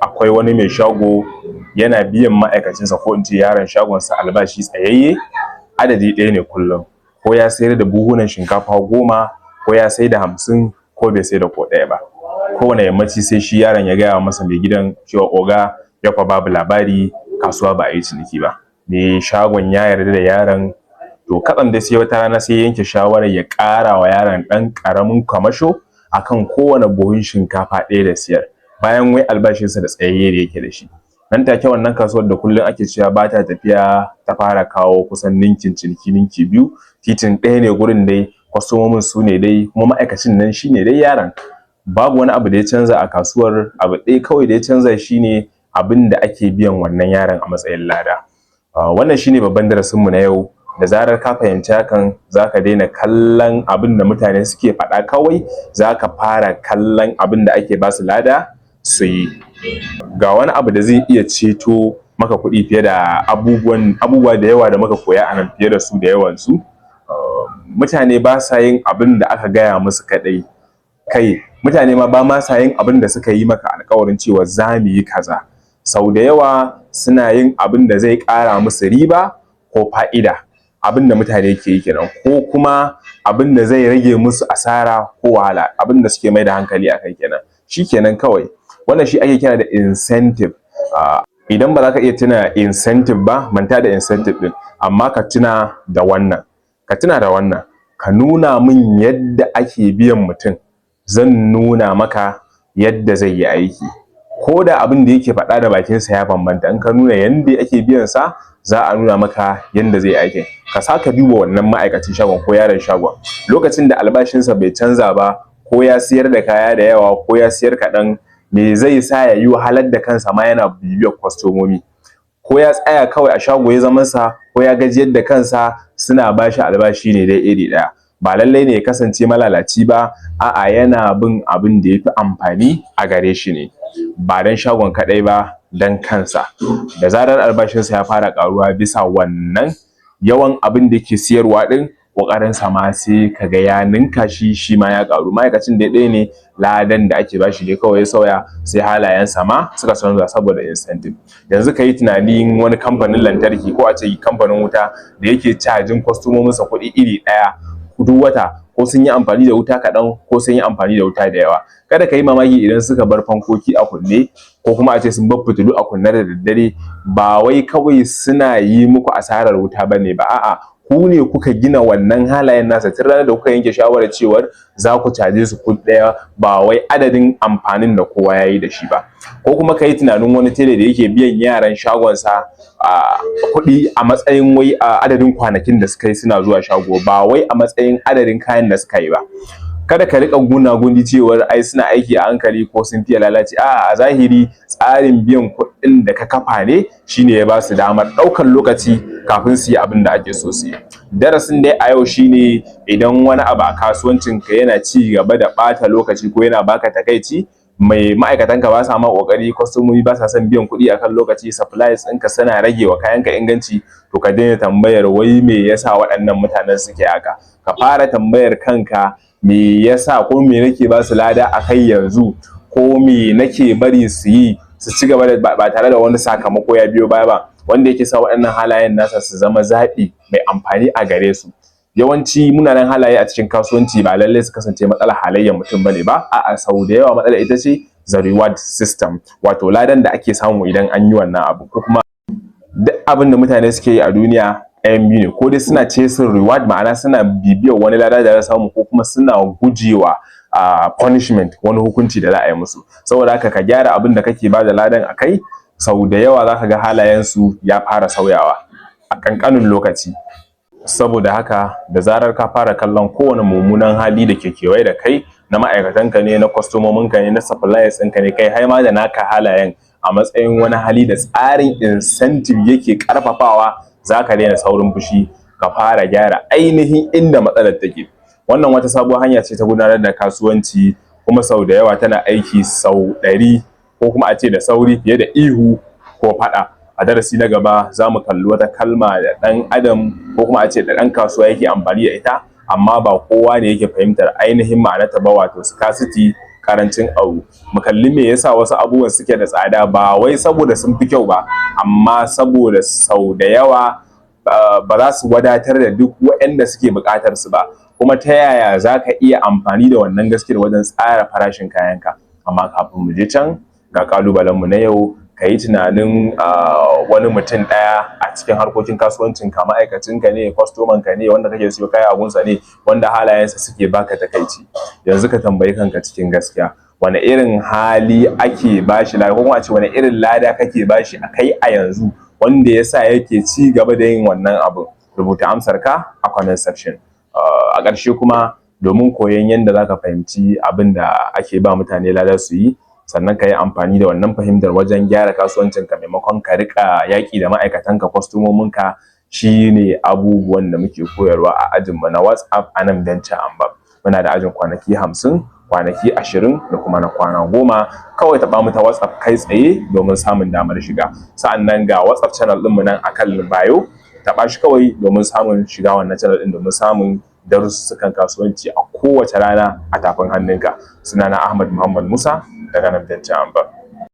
akwai wani mai shago yana biyan ma'aikacinsa ko in ce yaron shagonsa albashi tsayayye adadi ɗaya ne kullum, ko ya sayar da buhunan shinkafa 10 ko ya sai da 50 ko bai sai da ko ɗaya ba. Kowane yammaci sai shi yaron ya gaya masa mai gidan cewa oga yau fa babu labari, kasuwa ba a yi ciniki ba. Mai shagon ya yarda da yaron, to katsam dai sai wata rana sai yanke shawarar ya ƙara wa yaron ɗan ƙaramin kamasho akan kowane buhun shinkafa ɗaya da siyar, bayan wai albashinsa da tsayayye da yake da shi. Nan take wannan kasuwar da kullum ake cewa ba ta tafiya ta fara kawo kusan ninkin ciniki ninki biyu, titin ɗaya ne gurin dai, kwastomomin su ne dai, kuma ma'aikacin nan shi ne dai yaron. Babu wani abu da ya canza a kasuwar, abu ɗaya kawai da ya canza shi ne abin da ake biyan wannan yaron a matsayin lada. Wannan shi ne babban darasinmu na yau. Da zarar ka fahimci hakan, za ka daina kallon abin da mutane suke faɗa kawai, za ka fara kallon abin da ake ba su lada su yi. Ga wani abu da zai iya ceto maka kuɗi fiye da abubuwa da yawa da muka koya a nan, fiye da su da yawansu. Mutane ba sa yin abin da aka gaya musu kaɗai, kai mutane ma ba ma sa yin abin da suka yi maka alƙawarin cewa za mu yi kaza. Sau da yawa suna yin abin da zai ƙara musu riba ko fa'ida, abin da mutane ke yi kenan, ko kuma abin da zai rage musu asara ko wahala, abin da suke mai da hankali a kai kenan. Shi kenan kawai. Wannan shi ake kira da incentive. Idan ba za ka iya tuna incentive ba, manta da incentive ɗin, amma ka tuna da wannan. Ka nuna min yadda ake biyan mutum, zan nuna maka yadda zai yi aiki. Ko da abin da yake faɗa da bakinsa ya bambanta, in ka nuna yadda ake biyan sa, za a nuna maka yadda zai aikin. Ka sake duba wannan ma'aikacin shagon ko yaron shagon, lokacin da albashinsa bai canza ba, ko ya siyar da kaya da yawa ko ya siyar kaɗan, me zai sa ya yi wahalar da kansa ma yana bibiyar kwastomomi? Ko ya tsaya kawai a shago ya zamansa, ko ya gajiyar da kansa suna ba shi albashi ne dai iri ɗaya. Ba lallai ne ya kasance malalaci ba, a'a yana bin abin da ya fi amfani a gare shi ne, ba don shagon kaɗai ba, don kansa. Da zarar albashinsa ya fara ƙaruwa bisa wannan yawan abin da yake siyarwa ɗin, ƙoƙarinsa ma sai ka ga ya ninka shi, shi ma ya ƙaru. Ma'aikacin dai ɗaya ne, ladan da ake bashi ne kawai ya sauya, sai halayensa ma suka canza saboda incentive. Yanzu ka yi tunanin wani kamfanin lantarki ko a ce kamfanin wuta da yake cajin kwastomominsa kuɗi iri ɗaya duk wata, ko sun yi amfani da wuta kaɗan ko sun yi amfani da wuta da yawa. Kada ka yi mamaki idan suka bar fankoki a kunne, ko kuma a ce sun bar fitilu a kunne da daddare, ba wai kawai suna yi muku asarar wuta ba ne ba, a'a ku ne kuka gina wannan halayen nasa tun ranar da kuka yanke shawarar cewar za ku caje su kuɗi ɗaya, ba wai adadin amfanin da kowa ya yi da shi ba. Ko kuma ka yi tunanin wani tele da yake biyan yaran shagonsa kuɗi a matsayin wai adadin kwanakin da suka yi suna zuwa shago, ba wai a matsayin adadin kayan da suka yi ba. Kada ka riƙa gunagundi cewar ai suna aiki a hankali ko sun fiye lalaci, a'a a zahiri tsarin biyan kuɗin da ka kafa ne shine ya ba su damar ɗaukar lokaci kafin su yi abin da ake so su yi. Darasin dai a yau shine, idan wani abu a kasuwancinka yana ci gaba da ɓata lokaci ko yana baka takaici, ma'aikatanka ba sa ma ƙoƙari, kwastomomi ba sa son biyan kuɗi akan lokaci, suppliers ɗinka suna rage wa kayanka inganci, to ka daina tambayar wai me yasa waɗannan mutanen suke haka. Ka fara tambayar kanka, me yasa, ko me nake ba su lada a kai yanzu, ko me nake bari su yi su ci gaba da ba tare da wani sakamako ya biyo baya ba, wanda yake sa waɗannan halayen nasa su zama zaɓi mai amfani a gare su. Yawanci munanan halaye a cikin kasuwanci ba lallai su kasance matsalar halayyar mutum bane ba, a'a sau da yawa matsalar ita ce the reward system, wato ladan da ake samu idan an yi wannan abu. Ko kuma duk abin da mutane suke yi a duniya ɗayan biyu ne, ko dai suna chasing reward, ma'ana suna bibiyar wani lada da za samu, ko kuma suna gujewa punishment, wani hukunci da za a yi musu. Saboda haka ka gyara abin da kake ba da ladan a kai, sau da yawa za ka ga halayensu ya fara sauyawa a ƙanƙanin lokaci. Saboda haka da zarar ka fara kallon kowane mummunan hali da ke kewaye da kai, na ma'aikatanka ne, na kwastomominka ne, na suppliers ɗinka ne, kai har ma da naka halayen a matsayin wani hali da tsarin incentive yake ƙarfafawa, za ka daina saurin fushi, ka fara gyara ainihin inda matsalar take. Wannan wata sabuwar hanya ce ta gudanar da kasuwanci, kuma sau da yawa tana aiki sau 100, ko kuma a ce da sauri fiye da ihu ko faɗa. A darasi na gaba za mu kalli wata kalma da ɗan adam, ko kuma a ce da ɗan kasuwa yake amfani da ita, amma ba kowa ne yake fahimtar ainihin ma'anarta ba, wato scarcity, karancin abu. Mu kalli me yasa wasu abubuwan suke da tsada, ba wai saboda sun fi kyau ba, amma saboda sau da yawa ba za su wadatar da duk waɗanda suke buƙatar su ba. Kuma ta yaya za ka iya amfani da wannan gaskiyar wajen tsara farashin kayanka. Amma kafin mu je can, ga ƙalubalenmu na yau, ka yi tunanin wani mutum ɗaya a cikin harkokin kasuwancinka, ma'aikacinka ne, kwastomanka ne, wanda kake siyo kaya a gunsa ne, wanda halayensa suke baka takaici. Yanzu ka tambayi kanka cikin gaskiya, wane irin hali ake bashi lada, ko kuma a ce wane irin lada kake bashi a kai a yanzu, wanda yasa yake ci gaba da yin wannan abun. Rubuta amsarka a comment section. A ƙarshe kuma, domin koyon yadda za ka fahimci abin da ake ba mutane lada su yi, sannan ka yi amfani da wannan fahimtar wajen gyara kasuwancinka maimakon ka riƙa yaƙi da ma'aikatanka, kwastomominka, shi ne abubuwan da muke koyarwa a ajinmu na WhatsApp a nan Venture and Bab. Muna da ajin kwanaki 50, kwanaki 20 da kuma na kwana 10. Kawai taɓa mu ta WhatsApp kai tsaye domin samun damar shiga. Sa'annan ga WhatsApp channel ɗinmu nan a kan bio, taɓa shi kawai domin samun shiga wannan channel ɗin, domin samun darussukan kasuwanci a kowace rana a tafin hannunka. Sunana Ahmad Muhammad Musa daga nan Venture and Bab.